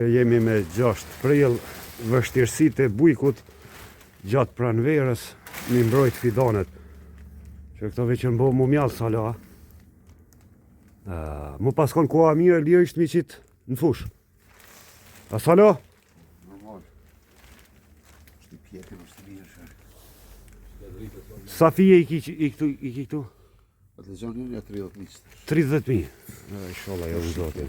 Jemi me 6 prill, vështirësitë e bujkut gjatë pranverës, mi mbrojt fidanet. Që këto veç më bo mu mjallë salo, mu paskon koha mire, lirë ishtë mi qitë në fush. A salo? Normal. Është i pjekin, është i mirë shërë. Sa fije i ki këtu? Atë gjonë një 30.000. 30.000. Inshallah, jo në zote.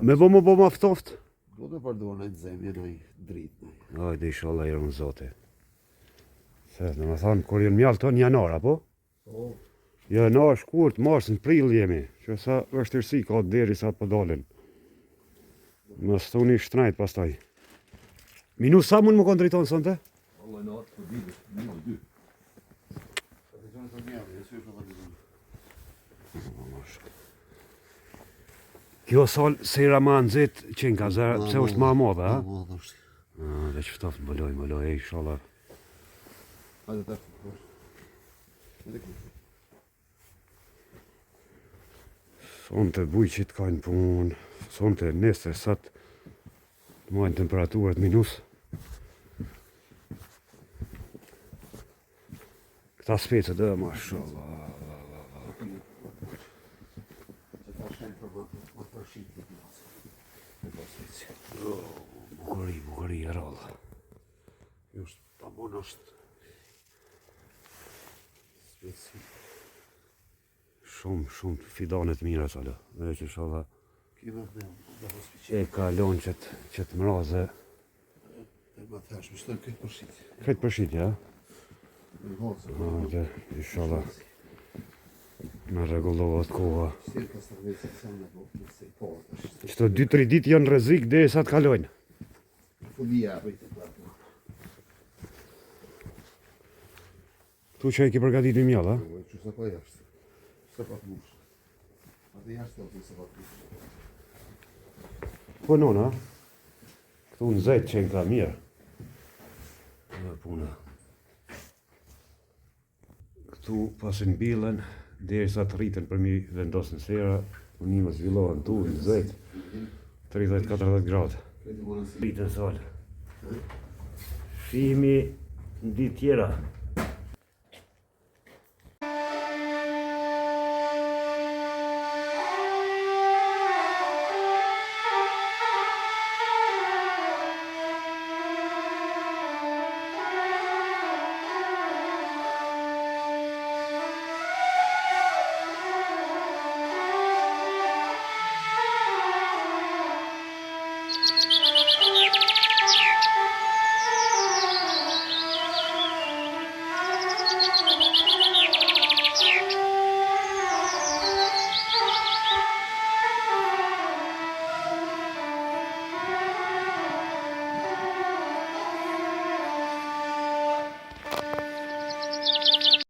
Me bo ma ftoft? Do të përdojnë në zemë, në i dritë. Ajde, inshallah, jo në zote. Se, në më thonë, kur jenë mjallë tonë janar, apo? Po. Janar, shkurt, marsën, prill jemi. Që sa vështirësi ka deri sa po dalin. Më stoni shtrajt pastaj. Minu sa mund më konë drejtonë sonte? Allah në atë për bidë, një o dy. Atë gjonë të mjallë, e syrë për bidë. Kjo sol sejra ma nëzit qenë ka zërë, pse është ma modhe, ha? Ma modhe është. Dhe që ftoft mbëloj, inshallah. Hajde të të. Hajde këtë. Sonte bujqit kajnë punë, sonte nese sat të majnë temperaturët minus. Këta specët dhe, mashallah. Bukëri e rallë. Kjo është pamon është. Speci. Shumë fidanet mira sala. Dhe që shala Kime dhe hospiqe. e kalon qëtë mraze. E ma thash, më shtën këtë përshit. Këtë përshit, ja? Në hozë. Dhe, inshallah, me regullohet koha. Cirka stërveci të sanë po, nëse i portë është. Qëto 2-3 dit janë rrezik dhe sa të kalojnë. Fëmija rritë të platë. Tu që e ki përgatit një mjallë, ha? Që sa pa jashtë. Sa pa të mushë. Atë jashtë të sa pa të mushë. Po nona, këtu në zetë qenë ka mirë. Dhe puna. Këtu pasin bilen, deri sa të rritën për mi vendosën sera, punime zhvillohen tu në zetë, 30-40 gradë. Rritën solë. Shimi në ditë tjera.